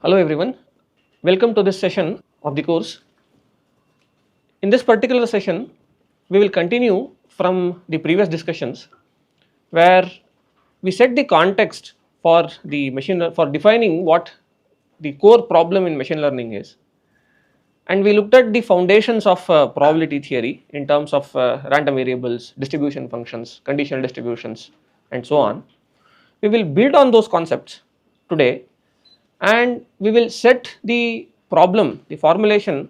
Hello everyone, welcome to this session of the course. In this particular session, we will continue from the previous discussions where we set the context for the for defining what the core problem in machine learning is, and we looked at the foundations of probability theory in terms of random variables, distribution functions, conditional distributions, and so on. We will build on those concepts today, and we will set the problem, the formulation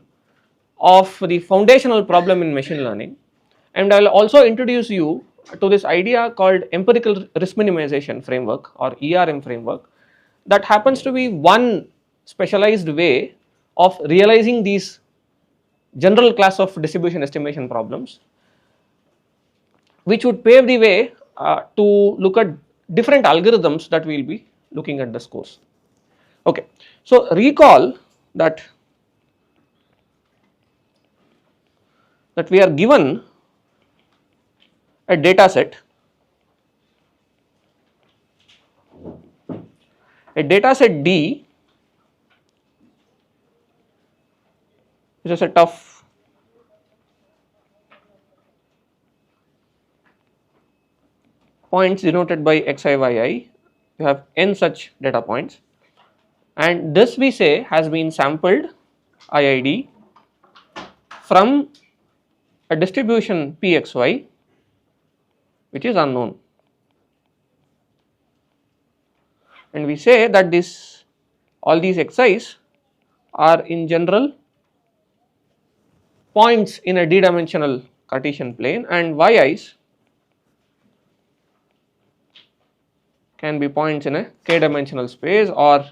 of the foundational problem in machine learning, and I will also introduce you to this idea called empirical risk minimization framework or ERM framework, that happens to be one specialized way of realizing these general class of distribution estimation problems, which would pave the way to look at different algorithms that we will be looking at this course. Okay, so recall that we are given a data set, D is a set of points denoted by xi, yi. You have n such data points, and this we say has been sampled IID from a distribution pxy which is unknown, and we say that all these xi's are in general points in a d-dimensional Cartesian plane, and yi's can be points in a k-dimensional space, or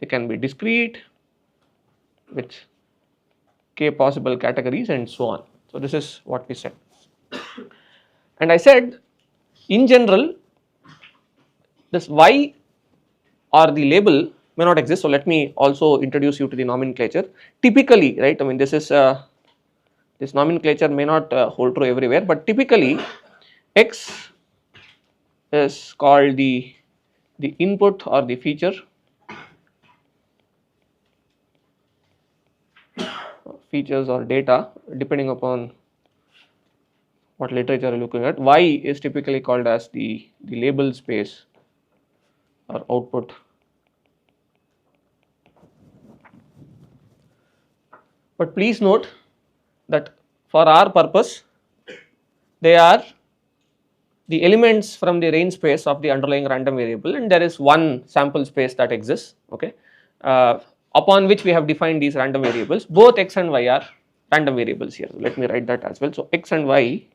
they can be discrete with k possible categories and so on. So this is what we said, and I said in general this y or the label may not exist. So let me also introduce you to the nomenclature. Typically, right, I mean this is this nomenclature may not hold true everywhere, but typically x is called the input or the feature, features or data depending upon what literature you are looking at. Y is typically called as the label space or output. But please note that for our purpose they are the elements from the range space of the underlying random variable, and there is one sample space that exists, okay, upon which we have defined these random variables. Both x and y are random variables here. So let me write that as well. So x and y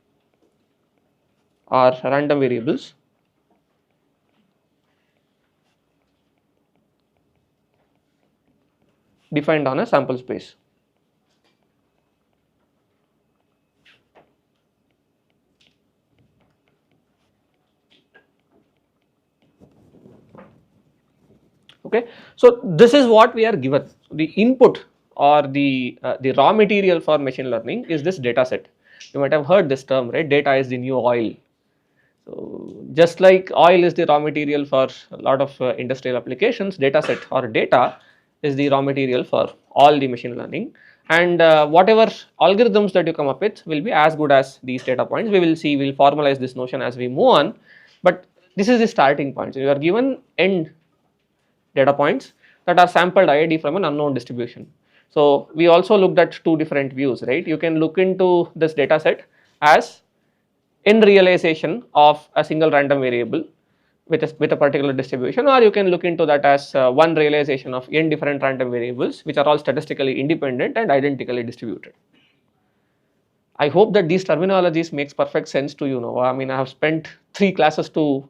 are random variables defined on a sample space. Okay, so this is what we are given. The input or the raw material for machine learning is this data set. You might have heard this term, right? Data is the new oil. So just like oil is the raw material for a lot of industrial applications, data set or data is the raw material for all the machine learning, and whatever algorithms that you come up with will be as good as these data points. We will see, we will formalize this notion as we move on, but this is the starting point. So you are given n data points that are sampled IID from an unknown distribution. So we also looked at two different views, right? You can look into this data set as n realization of a single random variable with a particular distribution, or you can look into that as one realization of n different random variables which are all statistically independent and identically distributed. I hope that these terminologies makes perfect sense to you now. I mean, I have spent 3 classes to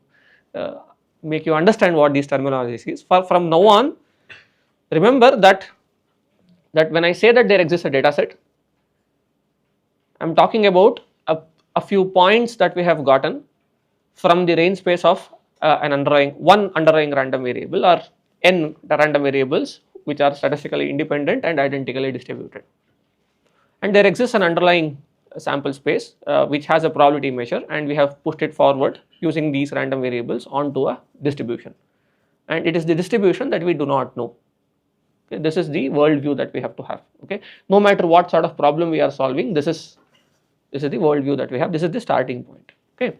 make you understand what these terminologies is. From now on, remember that when I say that there exists a data set, I am talking about a few points that we have gotten from the range space of one underlying random variable, or n random variables which are statistically independent and identically distributed, and there exists an underlying sample space which has a probability measure, and we have pushed it forward using these random variables onto a distribution, and it is the distribution that we do not know. Okay, this is the worldview that we have to have. Okay, no matter what sort of problem we are solving, this is the worldview that we have. This is the starting point. Okay,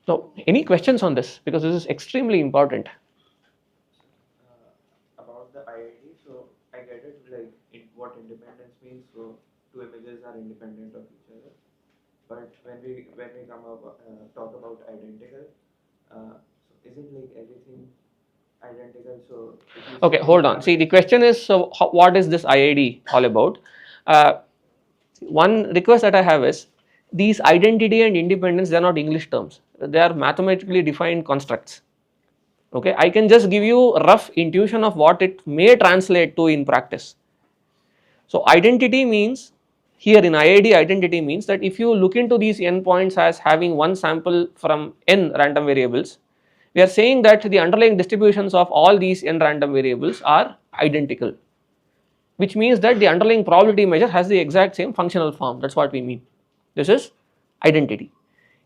so any questions on this, because this is extremely important. About the IID, so I get it, like what independence means. So two images are independent of each other. But when we come up talk about identical, so isn't like everything identical? So if you Okay, say hold on. See, the question is, so what is this IID all about? Uh, One request that I have is, these identity and independence, they are not English terms. They are mathematically defined constructs. Okay, I can just give you a rough intuition of what it may translate to in practice. So identity means, here in IID, identity means that if you look into these n points as having one sample from n random variables, we are saying that the underlying distributions of all these n random variables are identical, which means that the underlying probability measure has the exact same functional form. That's what we mean. This is identity.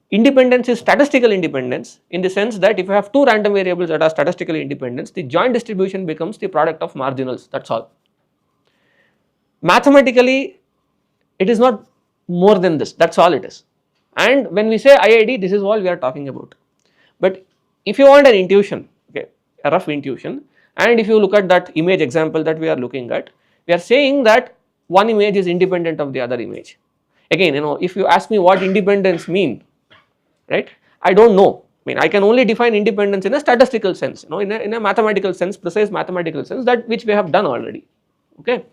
Independence is statistical independence, in the sense that if you have two random variables that are statistically independent, the joint distribution becomes the product of marginals. That's all. Mathematically, it is not more than this. That's all it is. And when we say IID, this is all we are talking about. But if you want an intuition, okay, a rough intuition, and if you look at that image example that we are looking at, we are saying that one image is independent of the other image. Again, if you ask me what independence mean, right, I don't know. I mean, I can only define independence in a statistical sense, in a mathematical sense, precise mathematical sense, that which we have done already. Okay.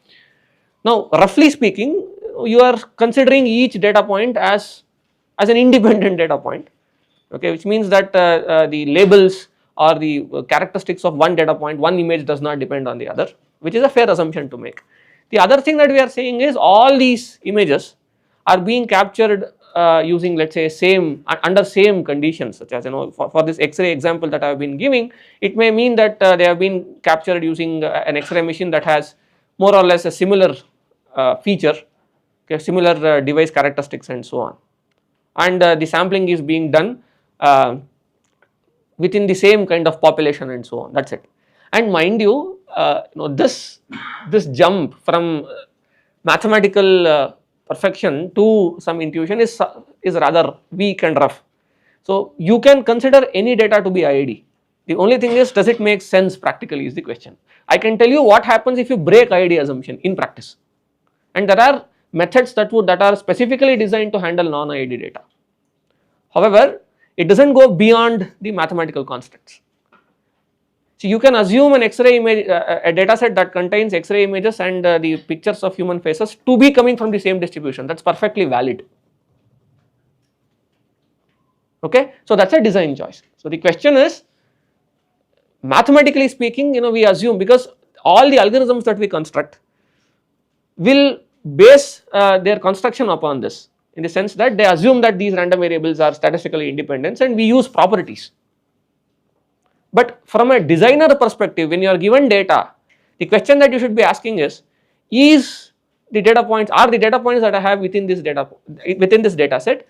Now, roughly speaking, you are considering each data point as an independent data point, okay, which means that the labels or the characteristics of one data point, one image does not depend on the other, which is a fair assumption to make. The other thing that we are saying is, all these images are being captured using, let's say, under same conditions, such as, for this X-ray example that I have been giving, it may mean that they have been captured using an X-ray machine that has more or less a similar feature, okay, similar device characteristics and so on, and the sampling is being done uh, within the same kind of population and so on. That's it. And mind you, this jump from mathematical perfection to some intuition is rather weak and rough. So you can consider any data to be IID. The only thing is, does it make sense practically is the question. I can tell you what happens if you break IID assumption in practice, and there are methods that are specifically designed to handle non-IID data. However, it does not go beyond the mathematical constructs. So you can assume an X-ray image, a data set that contains X-ray images and the pictures of human faces to be coming from the same distribution. That's perfectly valid. Okay, so that's a design choice. So the question is, mathematically speaking, we assume, because all the algorithms that we construct will base their construction upon this, in the sense that they assume that these random variables are statistically independent, and we use properties. But from a designer perspective, when you are given data, the question that you should be asking is the data points, are the data points that I have within this data set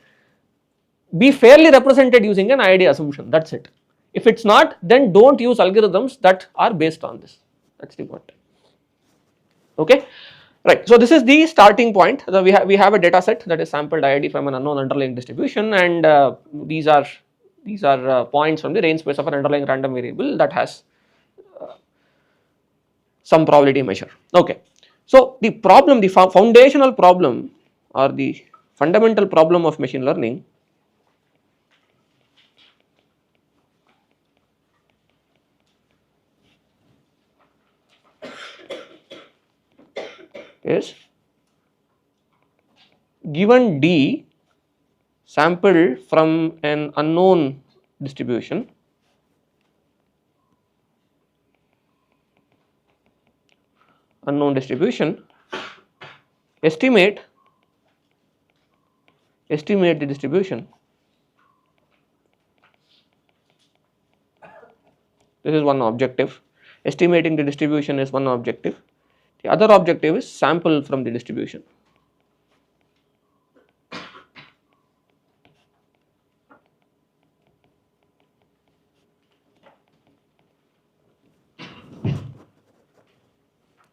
be fairly represented using an IID assumption? That's it. If it's not, then don't use algorithms that are based on this. That's the point. Okay, right. So this is the starting point. So we have a data set that is sampled IID from an unknown underlying distribution, and these are points from the range space of an underlying random variable that has some probability measure. Okay, so the problem, the foundational problem, or the fundamental problem of machine learning is, given D sampled from an unknown distribution, estimate the distribution. This is one objective. Estimating the distribution is one objective. The other objective is sample from the distribution.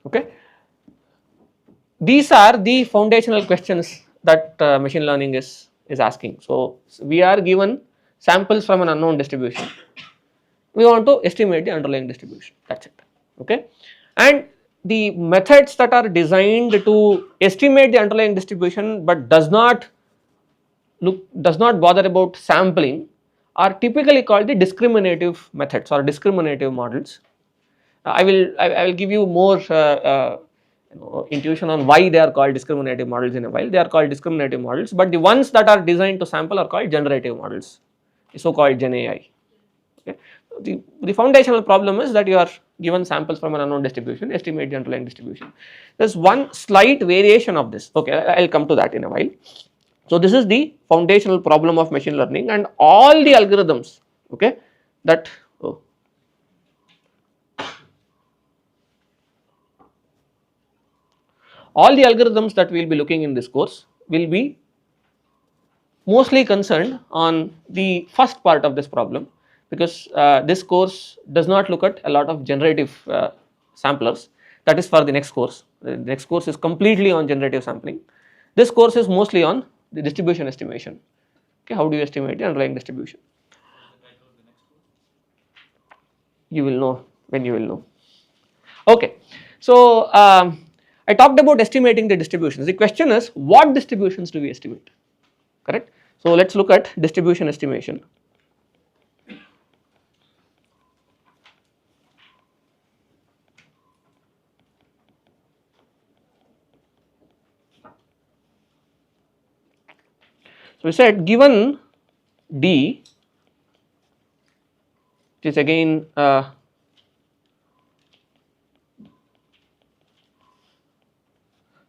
Okay, these are the foundational questions that machine learning is asking. So we are given samples from an unknown distribution, we want to estimate the underlying distribution, that's it. Okay, and the methods that are designed to estimate the underlying distribution but does not bother about sampling are typically called the discriminative methods or discriminative models. I will give you more intuition on why they are called discriminative models in a while. They are called discriminative models, but the ones that are designed to sample are called generative models, so called Gen AI. Okay. The foundational problem is that you are given samples from an unknown distribution, estimate the underlying distribution. There is one slight variation of this. Okay, I will come to that in a while. So this is the foundational problem of machine learning, and all the algorithms, okay, that all the algorithms that we will be looking in this course will be mostly concerned on the first part of this problem, because this course does not look at a lot of generative samplers. That is for the next course. The next course is completely on generative sampling. This course is mostly on the distribution estimation. Okay, how do you estimate the underlying distribution? You will know when you will know. Okay, so I talked about estimating the distributions. The question is, what distributions do we estimate? Correct. So let us look at distribution estimation. So we said given D, which is again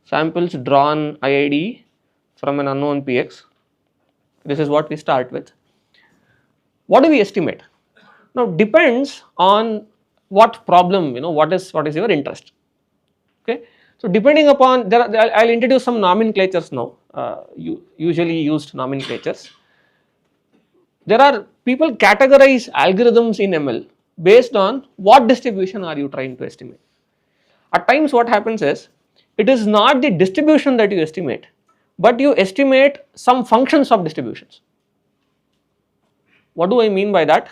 samples drawn IID from an unknown Px. This is what we start with. What do we estimate? Now depends on what problem, what is your interest. Okay, so depending upon I'll introduce some nomenclatures now, usually used nomenclatures. There are people categorize algorithms in ML based on what distribution are you trying to estimate. At times what happens is, it is not the distribution that you estimate, but you estimate some functions of distributions. What do I mean by that?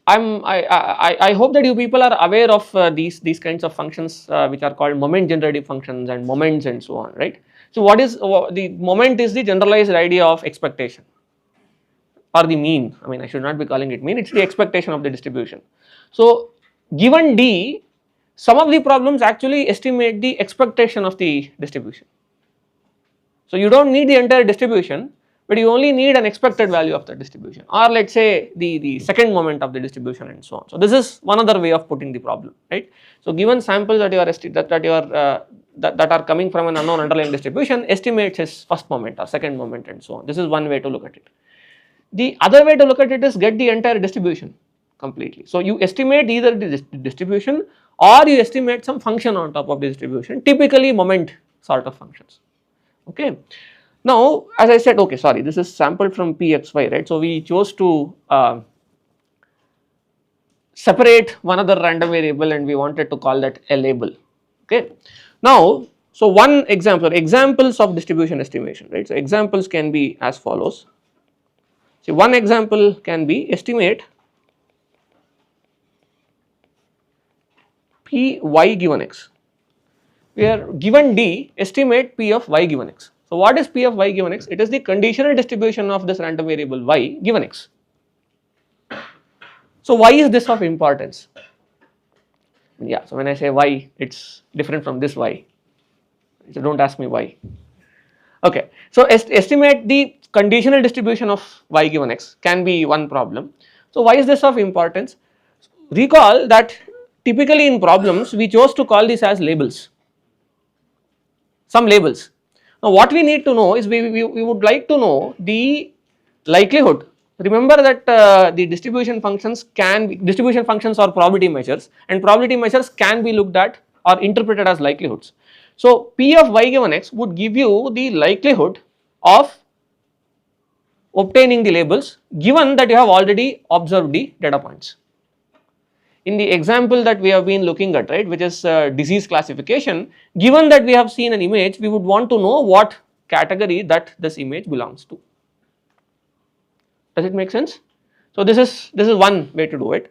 I hope that you people are aware of these kinds of functions which are called moment generative functions and moments and so on, right? So what is the moment is the generalized idea of expectation or the mean. I mean, I should not be calling it mean, it's the expectation of the distribution. So given D, some of the problems actually estimate the expectation of the distribution. So you don't need the entire distribution, but you only need an expected value of the distribution, or let us say the second moment of the distribution and so on. So this is one other way of putting the problem, right? So given samples that you are that are coming from an unknown underlying distribution, estimates its first moment or second moment and so on. This is one way to look at it. The other way to look at it is get the entire distribution completely. So you estimate either the distribution or you estimate some function on top of the distribution, typically moment sort of functions. Okay. Now, as I said, okay, sorry, this is sampled from Pxy, right? So we chose to separate one other random variable and we wanted to call that a label. Okay. Now, so one example, examples of distribution estimation, right? So examples can be as follows. See, one example can be estimate P y given x. We are given D, estimate P of y given x. So what is P of y given x? It is the conditional distribution of this random variable y given x. So why is this of importance? Yeah, so when I say y, it's different from this y. So don't ask me why. Okay, so estimate the conditional distribution of y given x can be one problem. So why is this of importance? Recall that typically in problems we chose to call this as labels, some labels. Now what we need to know is we would like to know the likelihood. Remember that the distribution functions or probability measures, and probability measures can be looked at or interpreted as likelihoods. So P of y given x would give you the likelihood of obtaining the labels given that you have already observed the data points. in the example that we have been looking at, right, which is disease classification, given that we have seen an image, we would want to know what category that this image belongs to. Does it make sense? So this is one way to do it.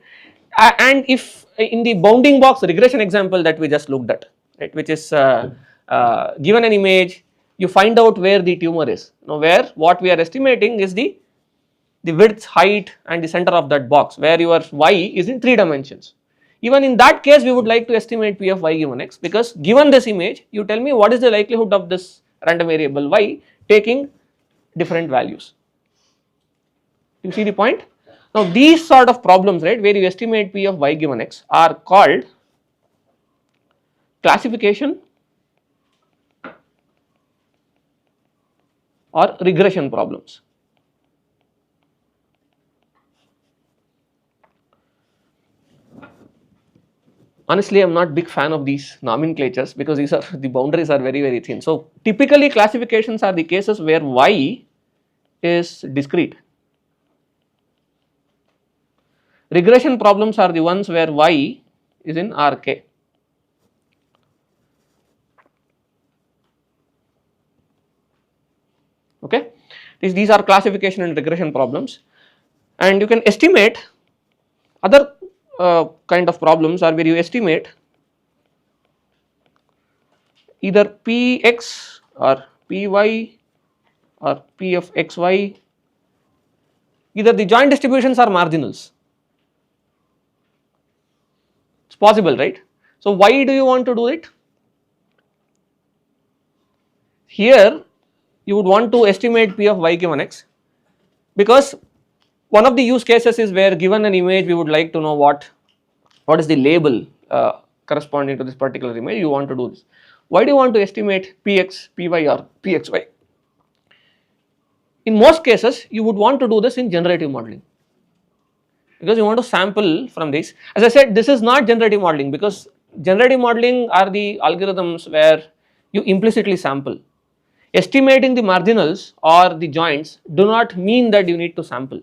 And if in the bounding box regression example that we just looked at, right, which is given an image, you find out where the tumor is. Now where what we are estimating is the width, height and the center of that box, where your y is in 3 dimensions. Even in that case, we would like to estimate p of y given x, because given this image, you tell me what is the likelihood of this random variable y taking different values. You see the point? Now these sort of problems, right, where you estimate p of y given x are called classification or regression problems. Honestly, I am not big fan of these nomenclatures because these are the boundaries are very thin. So typically classifications are the cases where y is discrete. Regression problems are the ones where y is in Rk. Okay, these are classification and regression problems, and you can estimate other kind of problems are where you estimate either px or py or p of xy, either the joint distributions or marginals. It's possible, right? So why do you want to do it? Here you would want to estimate p of y given x, because one of the use cases is where given an image we would like to know what is the label corresponding to this particular image. You want to do this. Why do you want to estimate px, py or pxy? In most cases you would want to do this in generative modeling, because you want to sample from this. As I said, this is not generative modeling, because generative modeling are the algorithms where you implicitly sample. Estimating the marginals or the joints do not mean that you need to sample.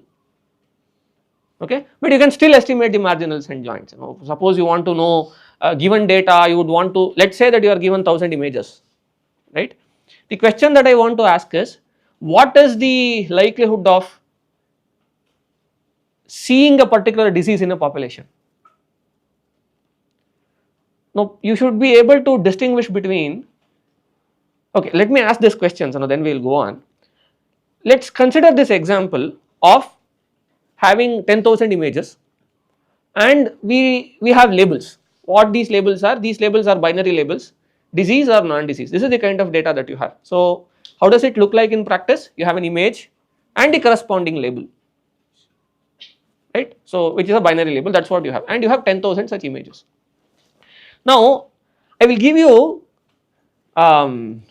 Okay, but you can still estimate the marginals and joints. Suppose you want to know given data, you would want to, let's say that you are given 1000 images, right? The question that I want to ask is, what is the likelihood of seeing a particular disease in a population? Now you should be able to distinguish between, okay, let me ask this question, so then we will go on. Let's consider this example of having 10,000 images, and we have labels. What these labels are? These labels are binary labels, disease or non-disease. This is the kind of data that you have. So how does it look like in practice? You have an image and the corresponding label, right? So which is a binary label, that's what you have, and you have 10,000 such images. Now I will give you some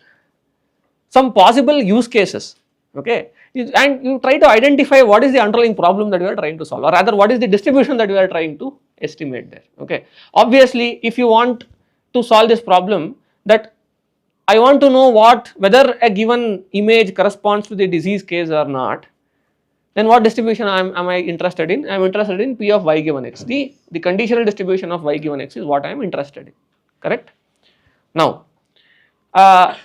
possible use cases, okay, and you try to identify what is the underlying problem that you are trying to solve, or rather what is the distribution that you are trying to estimate there. Okay, obviously if you want to solve this problem, that I want to know whether a given image corresponds to the disease case or not, then what distribution am I interested in? I am interested in p of y given x. The conditional distribution of y given x is what I am interested in, correct? Now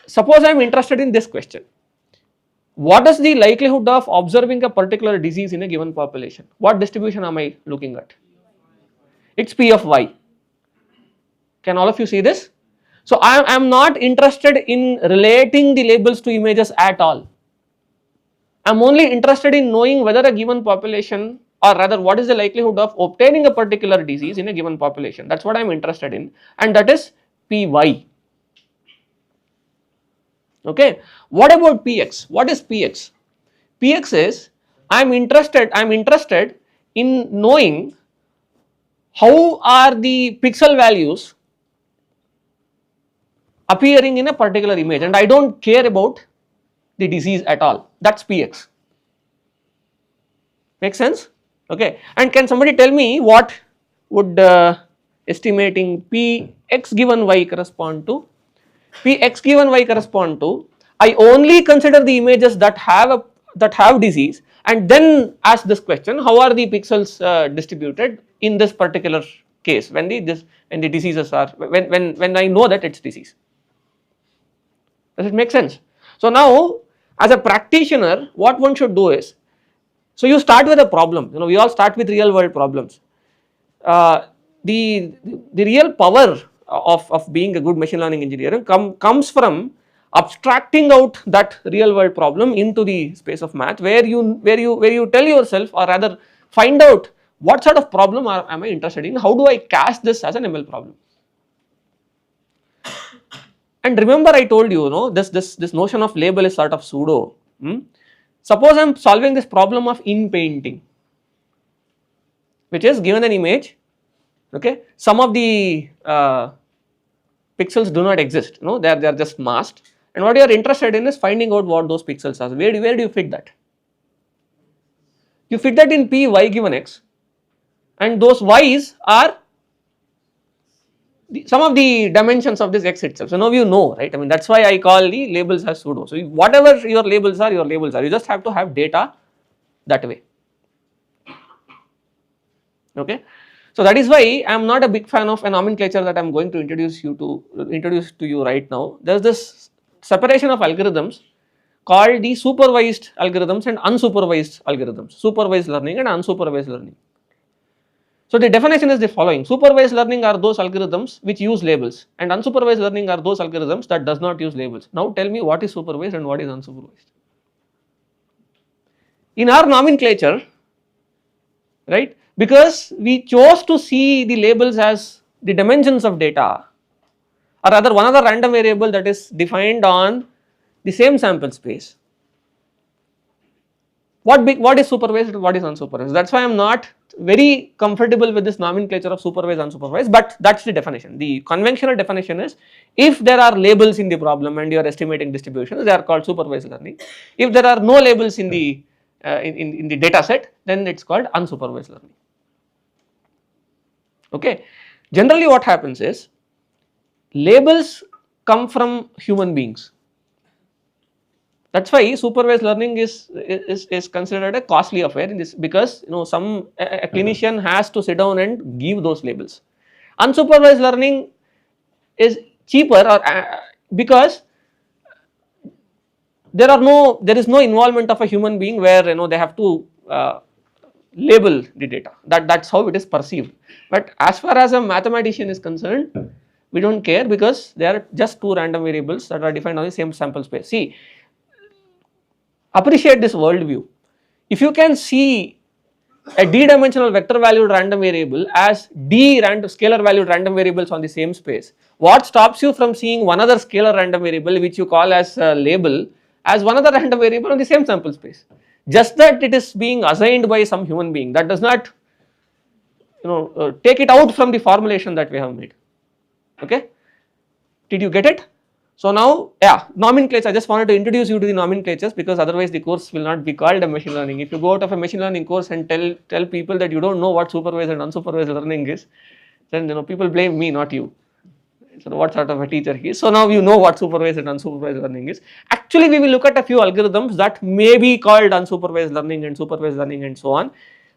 suppose I am interested in this question: what is the likelihood of observing a particular disease in a given population? What distribution am I looking at? It's p of y. Can all of you see this? So I am not interested in relating the labels to images at all. I am only interested in knowing whether a given population, or rather what is the likelihood of obtaining a particular disease in a given population. That's what I am interested in, and that is py. Okay, what about px? What is px? Px is I am interested in knowing how are the pixel values appearing in a particular image, and I don't care about the disease at all. That's px. Make sense? Okay, and can somebody tell me what would estimating px given y correspond to? Px given y correspond to, I only consider the images that have disease, and then ask this question: how are the pixels distributed in this particular case when the diseases are when I know that it's disease. Does it make sense? So now as a practitioner, what one should do is, so you start with a problem, we all start with real world problems. uh, the real power of being a good machine learning engineer comes from abstracting out that real world problem into the space of math, where you tell yourself, or rather find out what sort of problem am I interested in, how do I cast this as an ML problem. And remember, I told you, this notion of label is sort of pseudo. Suppose I am solving this problem of in painting, which is given an image. Okay, some of the pixels do not exist. They are just masked. And what you are interested in is finding out what those pixels are. Where do you fit that? You fit that in p y given x, and those y's are some of the dimensions of this x itself. So now you know, right? I mean, that's why I call the labels as pseudo. So whatever your labels are, your labels are. You just have to have data that way. Okay. So that is why I am not a big fan of a nomenclature that I am going to introduce to you right now. There is this separation of algorithms called the supervised algorithms and unsupervised algorithms, supervised learning and unsupervised learning. So the definition is the following: supervised learning are those algorithms which use labels, and unsupervised learning are those algorithms that does not use labels. Now tell me, what is supervised and what is unsupervised? In our nomenclature, right, because we chose to see the labels as the dimensions of data, or rather one other random variable that is defined on the same sample space. What is supervised and what is unsupervised? That's why I am not very comfortable with this nomenclature of supervised, unsupervised, but that's the definition. The conventional definition is, if there are labels in the problem and you are estimating distributions, they are called supervised learning. If there are no labels in the in the data set, then it's called unsupervised learning. Okay. Generally what happens is, labels come from human beings. That's why supervised learning is considered a costly affair in this, because a clinician has to sit down and give those labels. Unsupervised learning is cheaper, or because there is no involvement of a human being where they have to label the data. That's how it is perceived. But as far as a mathematician is concerned, we don't care, because they are just two random variables that are defined on the same sample space. See, appreciate this worldview. If you can see a d-dimensional vector valued random variable as scalar valued random variables on the same space, what stops you from seeing one other scalar random variable which you call as a label as one other random variable on the same sample space? Just that it is being assigned by some human being, that does not take it out from the formulation that we have made. Okay, did you get it? So now, yeah, nomenclature. I just wanted to introduce you to the nomenclatures, because otherwise the course will not be called a machine learning. If you go out of a machine learning course and tell people that you don't know what supervised and unsupervised learning is, then people blame me, not you. So what sort of a teacher he is? So now you know what supervised and unsupervised learning is. Actually, we will look at a few algorithms that may be called unsupervised learning and supervised learning and so on.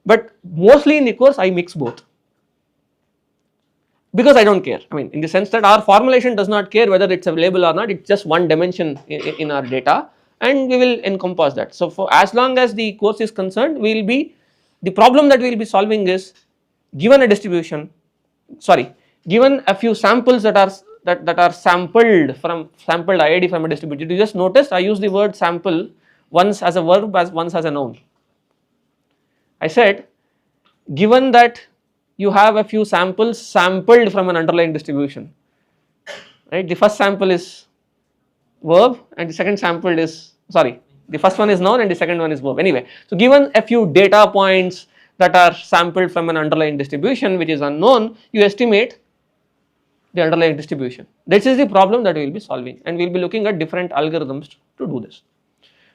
But mostly in the course, I mix both, because I don't care. I mean, in the sense that our formulation does not care whether it's a label or not, it's just one dimension in our data, and we will encompass that. So for as long as the course is concerned, the problem that we will be solving is, given a distribution, given a few samples that are sampled IID from a distribution. You just notice I use the word sample once as a verb, once as a noun. I said, given that you have a few samples sampled from an underlying distribution, right? The first sample is verb and the second sample is, the first one is noun and the second one is verb. Anyway, so given a few data points that are sampled from an underlying distribution which is unknown, you estimate the underlying distribution. This is the problem that we will be solving, and we will be looking at different algorithms to do this.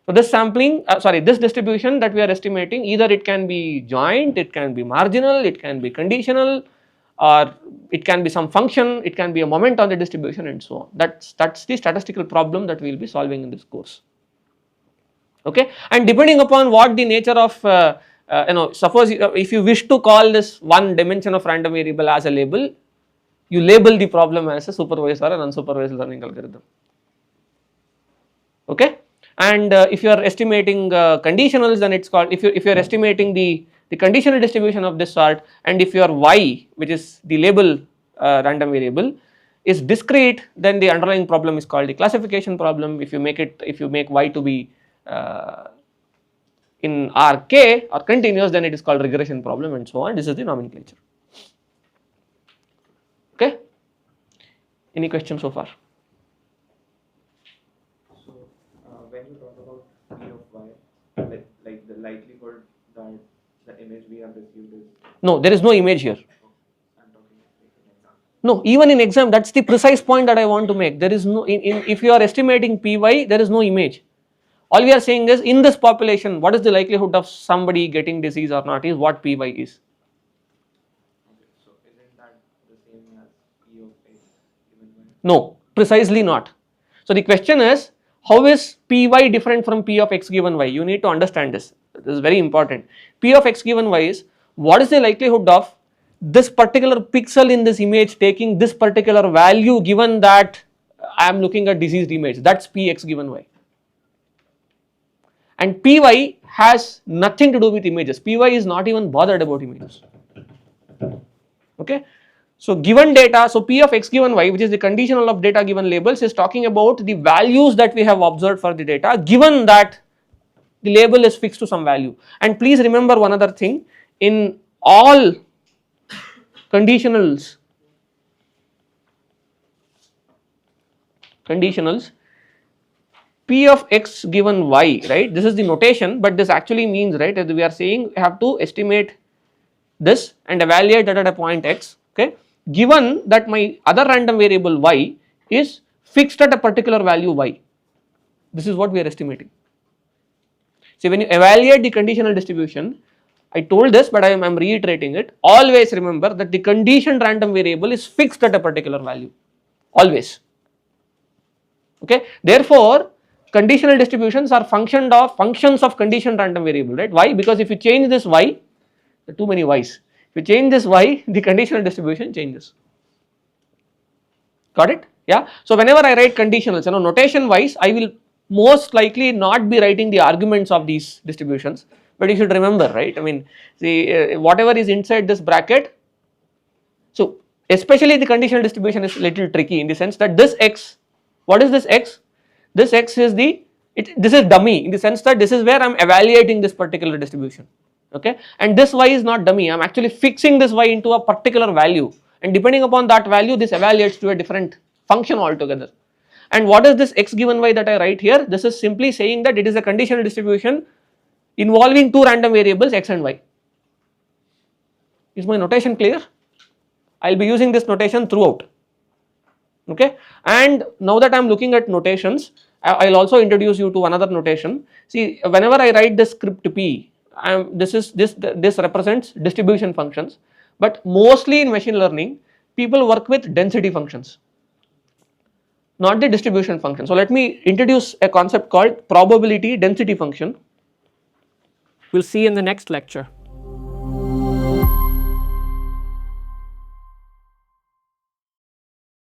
So this sampling, this distribution that we are estimating, either it can be joint, it can be marginal, it can be conditional, or it can be some function, it can be a moment on the distribution and so on. That's the statistical problem that we will be solving in this course. Okay, and depending upon what the nature of suppose if you wish to call this one dimension of random variable as a label, you label the problem as a supervised or an unsupervised learning algorithm. Okay, and if you are estimating conditionals, then it's called, if you are estimating the conditional distribution of this sort, and if your y, which is the label random variable, is discrete, then the underlying problem is called the classification problem. If you make y to be in Rk or continuous, then it is called regression problem, and so on. This is the nomenclature. Okay, any questions so far? So, when you talk about P of y, like the likelihood that the image we have received is. No, there is no image here. I'm talking like an example. No, even in exam, that's the precise point that I want to make. There is no, if you are estimating Py, there is no image. All we are saying is, in this population, what is the likelihood of somebody getting disease or not is what Py is. Okay, so isn't that the same as P of x given y? No, precisely not. So the question is, how is Py different from P of x given y? You need to understand this. This is very important. P of x given y is, what is the likelihood of this particular pixel in this image taking this particular value given that I am looking at diseased image. That's Px given y. And Py has nothing to do with images. Py is not even bothered about images. Okay. So given data, so P of x given y, which is the conditional of data given labels, is talking about the values that we have observed for the data given that the label is fixed to some value. And please remember one other thing, in all conditionals, P of x given y, right, this is the notation, but this actually means, right, that we are saying we have to estimate this and evaluate that at a point x, okay, given that my other random variable y is fixed at a particular value y. This is what we are estimating. See, when you evaluate the conditional distribution, I told this, but I am reiterating it. Always remember that the conditioned random variable is fixed at a particular value. Always. Okay. Therefore, conditional distributions are functions of conditioned random variable, right? Why? Because if you change this y, there are too many y's. If you change this y, the conditional distribution changes. Got it? Yeah. So whenever I write conditionals, notation wise, I will most likely not be writing the arguments of these distributions, but you should remember, right? I mean, see, whatever is inside this bracket. So especially the conditional distribution is little tricky in the sense that this x, what is this x? This x is this is dummy in the sense that this is where I am evaluating this particular distribution. Okay, and this y is not dummy. I am actually fixing this y into a particular value, and depending upon that value, this evaluates to a different function altogether. And what is this x given y that I write here? This is simply saying that it is a conditional distribution involving two random variables x and y. Is my notation clear? I will be using this notation throughout. Okay, and now that I am looking at notations, I will also introduce you to another notation. See, whenever I write this script p, this represents distribution functions, but mostly in machine learning, people work with density functions, not the distribution function. So let me introduce a concept called probability density function. We'll see in the next lecture.